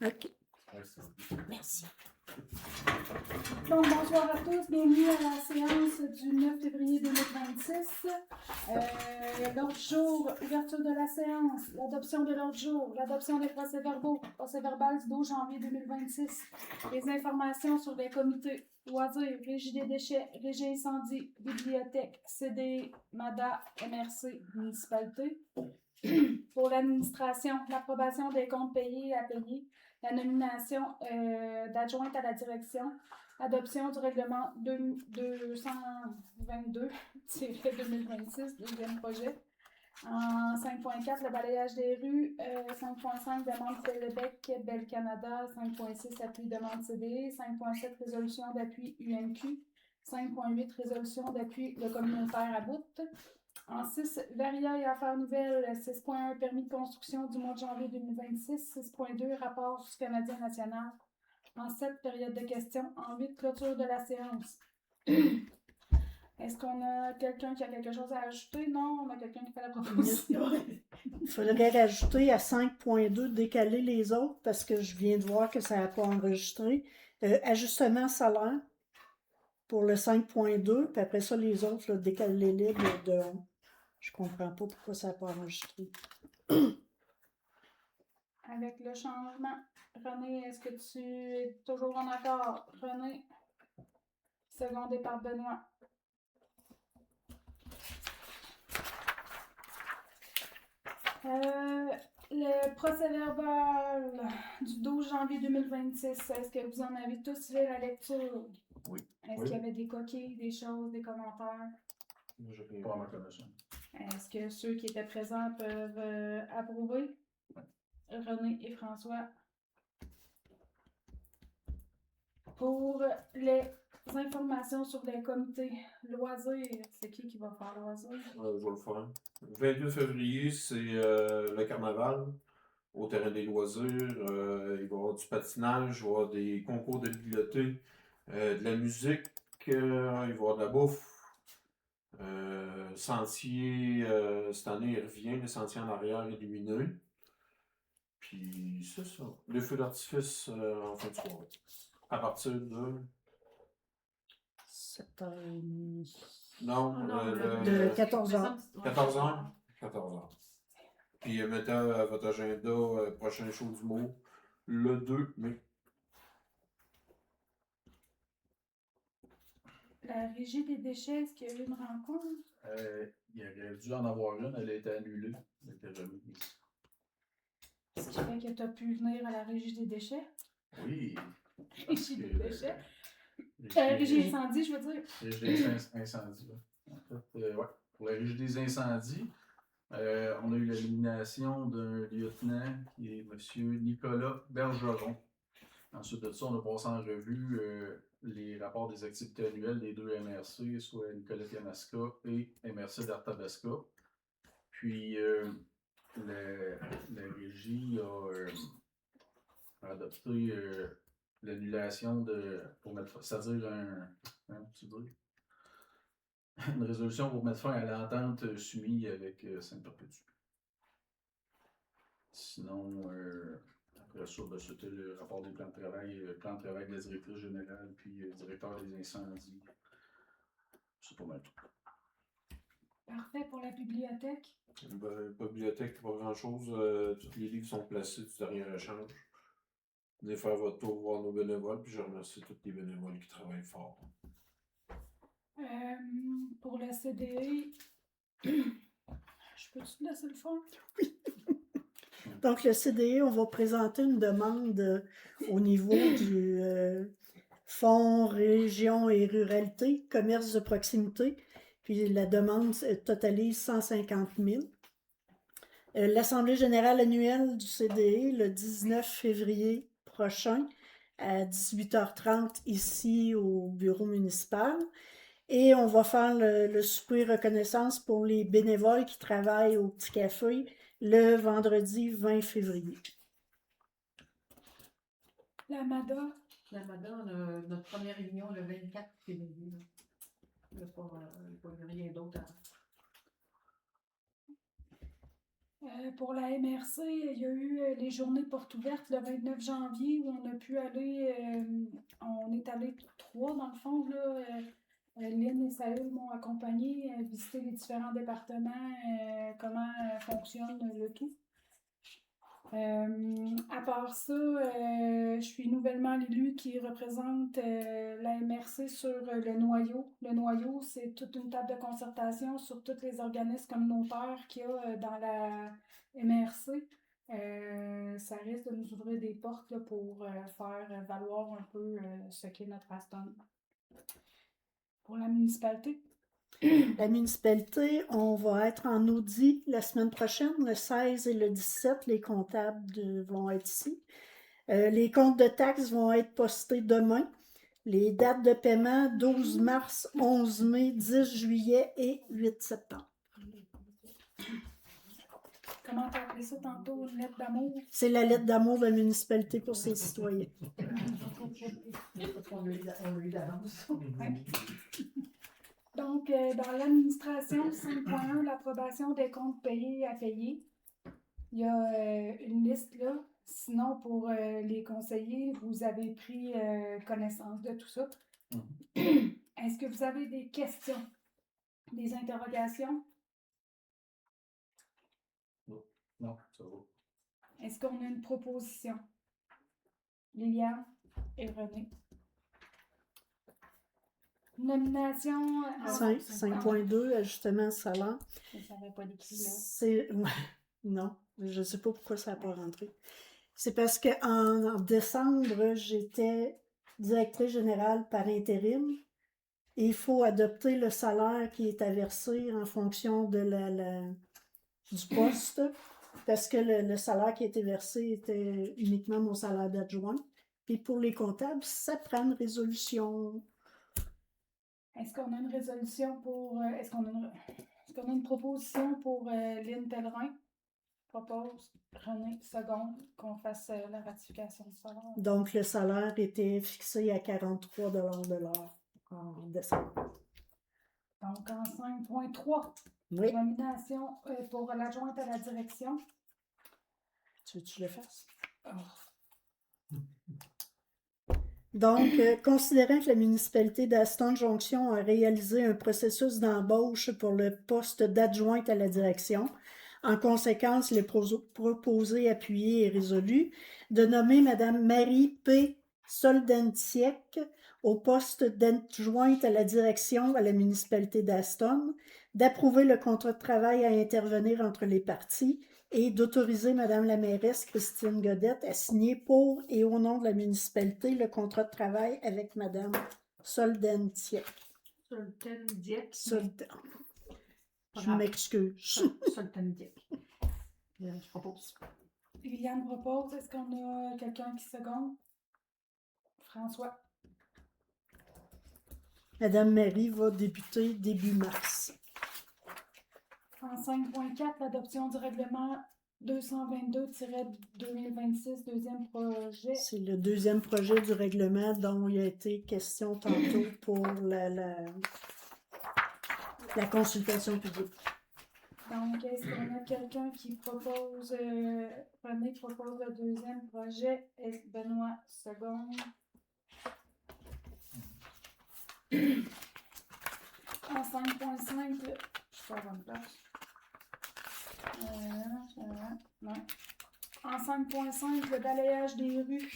OK. Merci. Donc, bonsoir à tous. Bienvenue à la séance du 9 février 2026. L'ordre du jour, ouverture de la séance, l'adoption de l'ordre du jour, l'adoption des procès-verbaux, procès-verbal du 12 janvier 2026, les informations sur les comités, loisirs, régie des déchets, régie incendie, bibliothèque, CD, MADA, MRC, municipalité. Pour l'administration, l'approbation des comptes payés et à payer, la nomination d'adjointe à la direction, l'adoption du règlement 222-2026, deuxième projet. En 5.4, le balayage des rues. 5.5, demande Québec, Bel Canada. 5.6, appui demande CDE. 5.7, résolution d'appui UMQ. 5.8, résolution d'appui le communautaire à bout. En 6, Varia et affaires nouvelles. 6.1, permis de construction du mois de janvier 2026. 6.2, rapport du Canadien national. En 7, période de questions. En 8, clôture de la séance. Est-ce qu'on a quelqu'un qui a quelque chose à ajouter? Non, on a quelqu'un qui fait la proposition. Il faudrait rajouter à 5.2 décaler les autres parce que je viens de voir que ça n'a pas enregistré. Ajustement salaire pour le 5.2, puis après ça, les autres, là, décaler-les de 1. Je comprends pas pourquoi ça n'a pas enregistré. Avec le changement. René, est-ce que tu es toujours en accord? René, secondé par Benoît. Le procès-verbal du 12 janvier 2026, est-ce que vous en avez tous fait la lecture? Oui. Est-ce qu'il y avait des coquilles, des choses, des commentaires? Moi, je n'ai pas à ma connaissance. Est-ce que ceux qui étaient présents peuvent approuver? Oui. René et François. Pour les informations sur les comités loisirs, c'est qui va faire loisirs? Je vais le faire. Le 22 février, c'est le carnaval au terrain des loisirs. Il va y avoir du patinage, il va y avoir des concours de bibliothèque, de la musique, il va y avoir de la bouffe. Sentier, cette année, il revient, le sentier en arrière est lumineux. Puis c'est ça. Le feu d'artifice en fin de soirée. À partir de 7h30. Non, De 14h. 14h. 14h. Puis mettez à votre agenda prochain show du mot le 2 mai. La régie des déchets, est-ce qu'il y a eu une rencontre? Il aurait dû en avoir une, elle a été annulée. Elle était remise. Ce qui fait que tu as pu venir à la régie des déchets? Oui. Régie des déchets? Régie Régie incendie, je veux dire. Régie des incendies. Ouais. En fait, ouais. Pour la régie des incendies, on a eu la nomination d'un lieutenant qui est M. Nicolas Bergeron. Ensuite de ça, on a passé en revue les rapports des activités annuelles des deux MRC, soit Nicolette Yamaska et MRC d'Arthabasca. Puis, la régie a adopté l'annulation pour mettre, c'est-à-dire une résolution pour mettre fin à l'entente soumise avec Sainte-Perpétue. Sinon, après ça, c'était le rapport des plans de travail de la directrice générale, puis directeur des incendies. C'est pas mal tout. Parfait. Pour la bibliothèque? Bibliothèque, pas grand-chose. Tous les livres sont placés du dernier échange. Venez faire votre tour voir nos bénévoles, puis je remercie tous les bénévoles qui travaillent fort. Pour la CDE, je peux-tu te laisser le faire? Oui. Donc, le CDE, on va présenter une demande au niveau du Fonds Région et Ruralité, commerce de proximité. Puis la demande totalise 150 000. L'Assemblée générale annuelle du CDE, le 19 février prochain, à 18h30, ici au bureau municipal. Et on va faire le souper reconnaissance pour les bénévoles qui travaillent au Petit Café le vendredi 20 février. La MADA? La MADA, on a notre première réunion le 24 février. Il n'y a pas rien d'autre à... Pour la MRC, il y a eu les journées portes ouvertes le 29 janvier où on a pu aller, on est allé 3 dans le fond, là. Lynn et Saül m'ont accompagné visiter les différents départements, comment fonctionne le tout. À part ça, je suis nouvellement l'élu qui représente la MRC sur le noyau. Le noyau, c'est toute une table de concertation sur tous les organismes communautaires qu'il y a dans la MRC. Ça risque de nous ouvrir des portes là, pour faire valoir un peu ce qu'est notre Aston. Pour la municipalité. La municipalité, on va être en audit la semaine prochaine, le 16 et le 17. Les comptables vont être ici. Les comptes de taxes vont être postés demain. Les dates de paiement, 12 mars, 11 mai, 10 juillet et 8 septembre. Comment t'as appelé ça tantôt, une lettre d'amour? C'est la lettre d'amour de la municipalité pour ses citoyens. On l'a eu d'avance. Donc, dans l'administration, 5.1, l'approbation des comptes payés à payer. Il y a une liste là. Sinon, pour les conseillers, vous avez pris connaissance de tout ça. Est-ce que vous avez des questions? Des interrogations? Non, ça va. Est-ce qu'on a une proposition? Liliane et René. Nomination. 5.2, ajustement salaire. Ça n'avait pas d'écrit là. Non, je ne sais pas pourquoi ça n'a pas rentré. C'est parce qu'en décembre, j'étais directrice générale par intérim. Et il faut adopter le salaire qui est à verser en fonction de du poste, parce que le salaire qui a été versé était uniquement mon salaire d'adjoint. Puis pour les comptables, ça prend une résolution. Est-ce qu'on a une résolution pour... Est-ce qu'on a une proposition pour Lynn Pellerin? Propose René Seconde qu'on fasse la ratification du salaire. Donc, le salaire était fixé à 43 $ de l'heure en décembre. Donc, en 5.3, Oui. nomination pour l'adjointe à la direction. Tu veux que je le fasse? Oh. Donc, considérant que la municipalité d'Aston-Jonction a réalisé un processus d'embauche pour le poste d'adjointe à la direction, en conséquence, il est proposé, appuyé et résolu de nommer Mme Marie P. Soldentiek au poste d'adjointe à la direction à la municipalité d'Aston, d'approuver le contrat de travail à intervenir entre les parties et d'autoriser Mme la mairesse Christine Godette à signer pour et au nom de la municipalité le contrat de travail avec Mme Soldentiek. Soldentiek. Je m'excuse. Soldentiek. Je propose. Liliane propose. Est-ce qu'on a quelqu'un qui seconde? François. Madame Marie va débuter début mars. En 5.4, l'adoption du règlement 222-2026, deuxième projet. C'est le deuxième projet du règlement dont il a été question tantôt pour la consultation publique. Donc, est-ce qu'on a quelqu'un qui propose, René propose le deuxième projet, et Benoît seconde. En 5.5, je suis pas à bonne place. Non. En 5.5, le balayage des rues.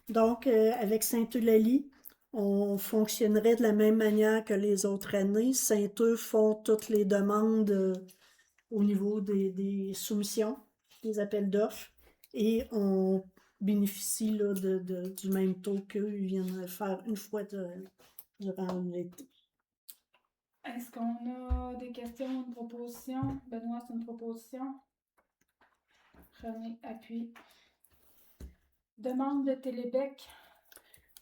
Donc, avec Sainte-Eulalie, on fonctionnerait de la même manière que les autres années. Sainte-Eulalie font toutes les demandes au niveau des soumissions, des appels d'offres, et on bénéficie là, du même taux qu'eux viennent faire une fois durant l'été. Est-ce qu'on a des questions, une proposition? Benoît, c'est une proposition. René, appuie. Demande de Télébec.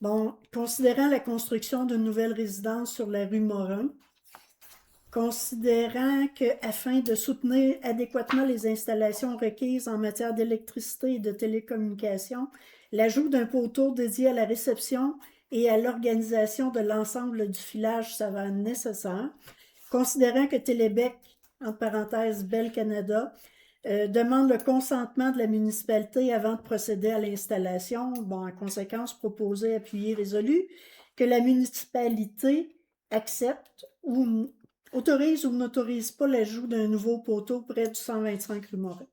Bon, considérant la construction d'une nouvelle résidence sur la rue Morin, considérant qu'afin de soutenir adéquatement les installations requises en matière d'électricité et de télécommunications, l'ajout d'un poteau dédié à la réception et à l'organisation de l'ensemble du filage s'avère nécessaire, considérant que Télébec entre parenthèses Bell Canada, demande le consentement de la municipalité avant de procéder à l'installation. Bon, en conséquence, proposé, appuyé, résolu, que la municipalité accepte ou autorise ou n'autorise pas l'ajout d'un nouveau poteau près du 125 rue Morin.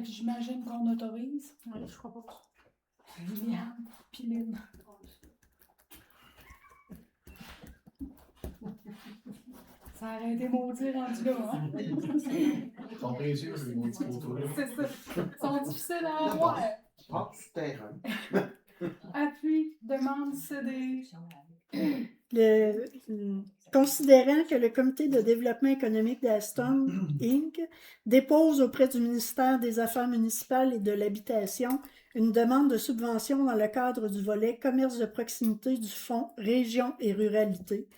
J'imagine qu'on autorise. Oui, je crois pas. Liliane, puis Lynn. Ça a arrêté maudit rendu là, hein? Ils sont précieux, les maudits poteaux. C'est ça. Ils sont difficiles à avoir. Ah, du terrain. Appui, demande CD. Considérant que le Comité de développement économique d'Aston, Inc., dépose auprès du ministère des Affaires municipales et de l'Habitation une demande de subvention dans le cadre du volet commerce de proximité du Fonds Région et Ruralité,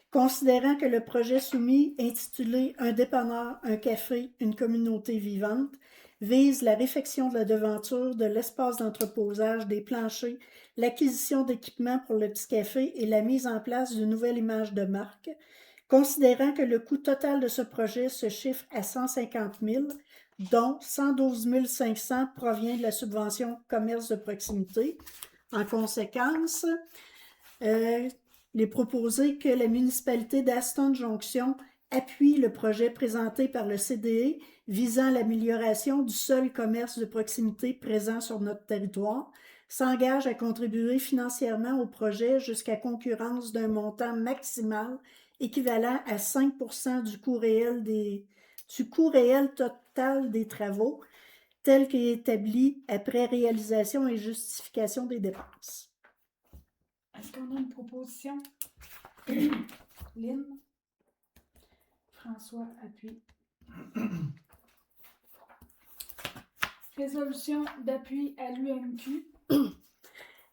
considérant que le projet soumis, intitulé « Un dépanneur, un café, une communauté vivante », vise la réfection de la devanture, de l'espace d'entreposage, des planchers, l'acquisition d'équipements pour le petit café et la mise en place d'une nouvelle image de marque, considérant que le coût total de ce projet se chiffre à 150 000, dont 112 500 provient de la subvention commerce de proximité. En conséquence, il est proposé que la municipalité d'Aston Jonction appuie le projet présenté par le CDE visant l'amélioration du seul commerce de proximité présent sur notre territoire, s'engage à contribuer financièrement au projet jusqu'à concurrence d'un montant maximal équivalent à 5 % du coût réel total des travaux, tel qu'établi après réalisation et justification des dépenses. Est-ce qu'on a une proposition? Lynn? François, appuie. Résolution d'appui à l'UMQ.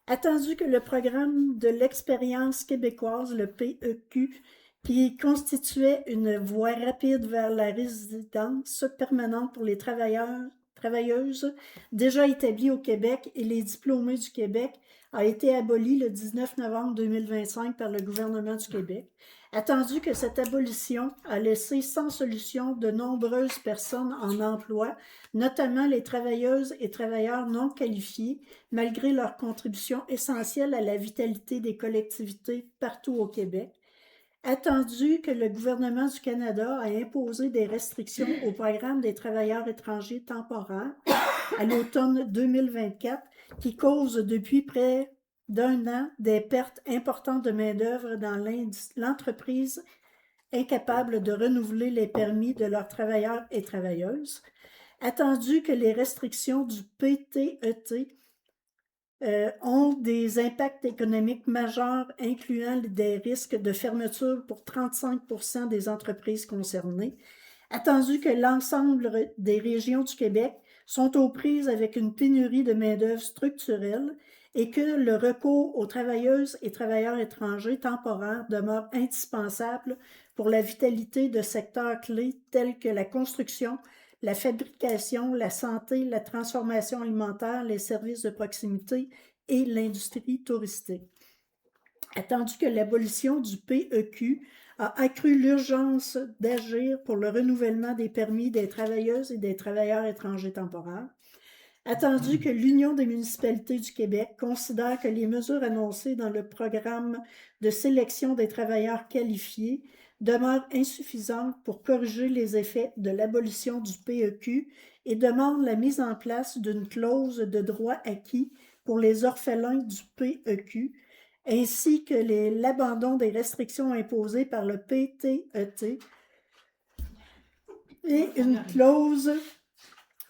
Attendu que le programme de l'expérience québécoise, le PEQ, qui constituait une voie rapide vers la résidence permanente pour les travailleuses déjà établies au Québec et les diplômés du Québec, a été aboli le 19 novembre 2025 par le gouvernement du Québec. Attendu que cette abolition a laissé sans solution de nombreuses personnes en emploi, notamment les travailleuses et travailleurs non qualifiés, malgré leur contribution essentielle à la vitalité des collectivités partout au Québec. Attendu que le gouvernement du Canada a imposé des restrictions au programme des travailleurs étrangers temporaires à l'automne 2024, qui causent depuis près d'1 an des pertes importantes de main-d'œuvre dans l'entreprise incapable de renouveler les permis de leurs travailleurs et travailleuses. Attendu que les restrictions du PTET ont des impacts économiques majeurs, incluant des risques de fermeture pour 35 % des entreprises concernées. Attendu que l'ensemble des régions du Québec sont aux prises avec une pénurie de main-d'œuvre structurelle et que le recours aux travailleuses et travailleurs étrangers temporaires demeure indispensable pour la vitalité de secteurs clés tels que la construction, la fabrication, la santé, la transformation alimentaire, les services de proximité et l'industrie touristique. Attendu que l'abolition du PEQ a accru l'urgence d'agir pour le renouvellement des permis des travailleuses et des travailleurs étrangers temporaires. Attendu que l'Union des municipalités du Québec considère que les mesures annoncées dans le programme de sélection des travailleurs qualifiés demeurent insuffisantes pour corriger les effets de l'abolition du PEQ et demande la mise en place d'une clause de droit acquis pour les orphelins du PEQ, ainsi que l'abandon des restrictions imposées par le PTET et une clause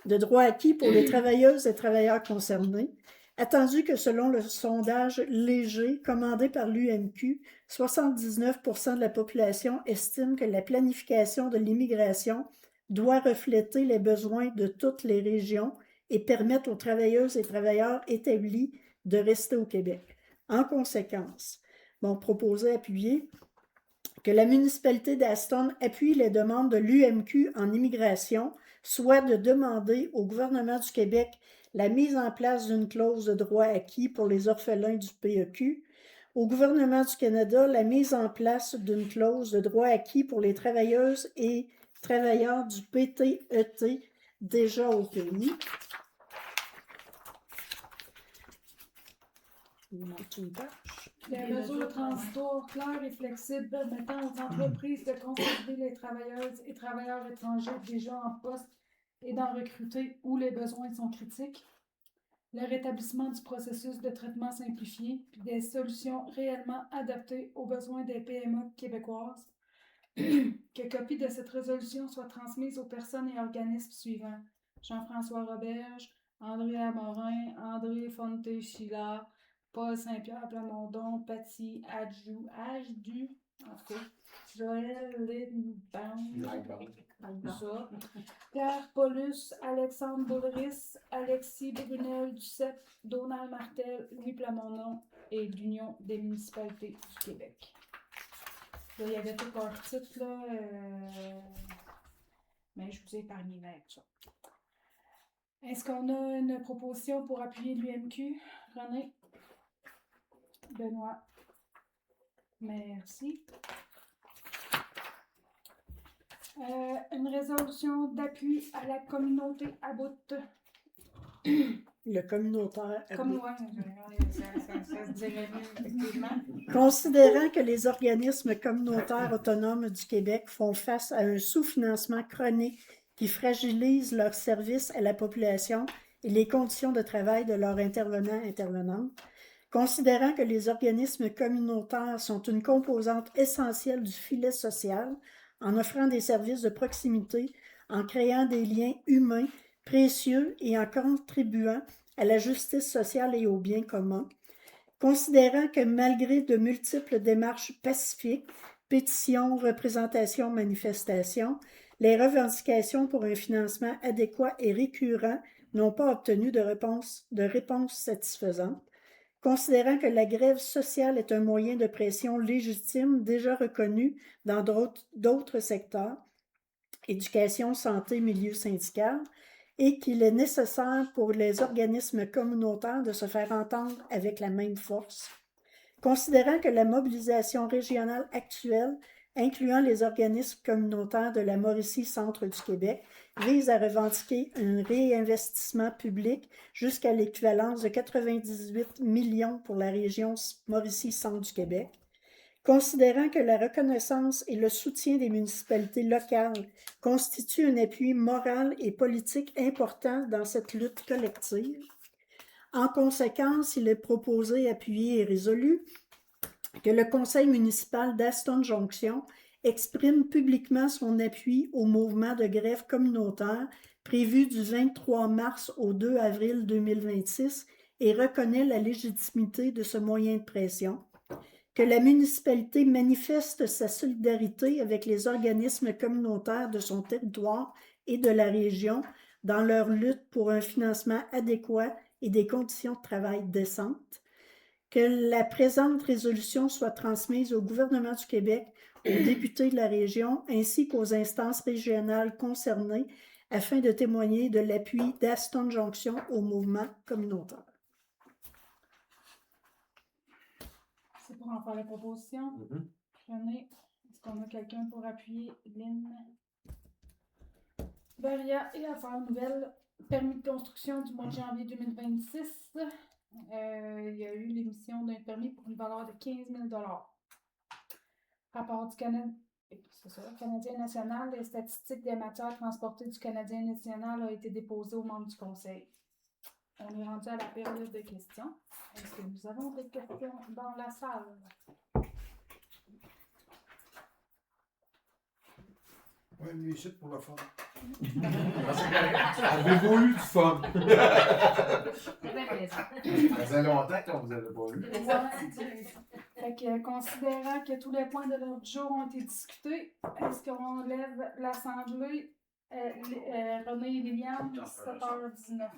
de droit acquis pour les travailleuses et travailleurs concernés, attendu que selon le sondage léger commandé par l'UMQ, 79 % de la population estime que la planification de l'immigration doit refléter les besoins de toutes les régions et permettre aux travailleuses et travailleurs établis de rester au Québec. En conséquence, proposé appuyer que la municipalité d'Aston appuie les demandes de l'UMQ en immigration, soit de demander au gouvernement du Québec la mise en place d'une clause de droit acquis pour les orphelins du PEQ, au gouvernement du Canada la mise en place d'une clause de droit acquis pour les travailleuses et travailleurs du PTET déjà au pays. Il me manque une page. Les mesures transitoires claires et flexibles permettant aux entreprises de consolider les travailleuses et travailleurs étrangers déjà en poste et d'en recruter où les besoins sont critiques. Le rétablissement du processus de traitement simplifié puis des solutions réellement adaptées aux besoins des PME québécoises. Que copie de cette résolution soit transmise aux personnes et organismes suivants. Jean-François Roberge, André Amorin, André Fonté-Chila, Paul Saint-Pierre Plamondon, Patty Adjou, en tout cas, Joël Lindbaum, ça, Pierre Paulus, Alexandre Boulris, Alexis Brunel Duceppe, Donald Martel, Louis Plamondon et l'Union des municipalités du Québec. Là, il y avait tout leur titre, là, mais je vous ai épargné avec ça. Est-ce qu'on a une proposition pour appuyer l'UMQ? René? Benoît? Merci. Une résolution d'appui à la communauté à bout. Le communautaire. à Comme bout. moi, ça se dirait mieux, effectivement. Considérant que les organismes communautaires autonomes du Québec font face à un sous-financement chronique qui fragilise leurs services à la population et les conditions de travail de leurs intervenants, considérant que les organismes communautaires sont une composante essentielle du filet social en offrant des services de proximité, en créant des liens humains précieux et en contribuant à la justice sociale et au bien commun, considérant que malgré de multiples démarches pacifiques, pétitions, représentations, manifestations, les revendications pour un financement adéquat et récurrent n'ont pas obtenu de réponse satisfaisante, considérant que la grève sociale est un moyen de pression légitime déjà reconnu dans d'autres secteurs, éducation, santé, milieu syndical, et qu'il est nécessaire pour les organismes communautaires de se faire entendre avec la même force. Considérant que la mobilisation régionale actuelle, incluant les organismes communautaires de la Mauricie-Centre du Québec, vise à revendiquer un réinvestissement public jusqu'à l'équivalence de 98 millions pour la région Mauricie-Centre du Québec. Considérant que la reconnaissance et le soutien des municipalités locales constituent un appui moral et politique important dans cette lutte collective. En conséquence, il est proposé, appuyé et résolu que le conseil municipal d'Aston Jonction exprime publiquement son appui au mouvement de grève communautaire prévu du 23 mars au 2 avril 2026 et reconnaît la légitimité de ce moyen de pression. Que la municipalité manifeste sa solidarité avec les organismes communautaires de son territoire et de la région dans leur lutte pour un financement adéquat et des conditions de travail décentes. Que la présente résolution soit transmise au gouvernement du Québec, aux députés de la région ainsi qu'aux instances régionales concernées afin de témoigner de l'appui d'Aston Jonction au mouvement communautaire. C'est pour en faire la proposition. René, est-ce qu'on a quelqu'un pour appuyer Lynn? Varia et Affaires nouvelles. Permis de construction du mois de janvier 2026. Il y a eu l'émission d'un permis pour une valeur de 15 000 $. Rapport du Canadien national, les statistiques des matières transportées du Canadien national ont été déposées aux membres du Conseil. On est rendu à la période de questions. Est-ce que nous avons des questions dans la salle? Oui, lui ici pour le fun. Avez-vous eu du fun? Ça faisait longtemps qu'on vous avait pas eu. Fait que, considérant que tous les points de l'ordre du jour ont été discutés, est-ce qu'on lève l'Assemblée? René et Liliane, 7h19.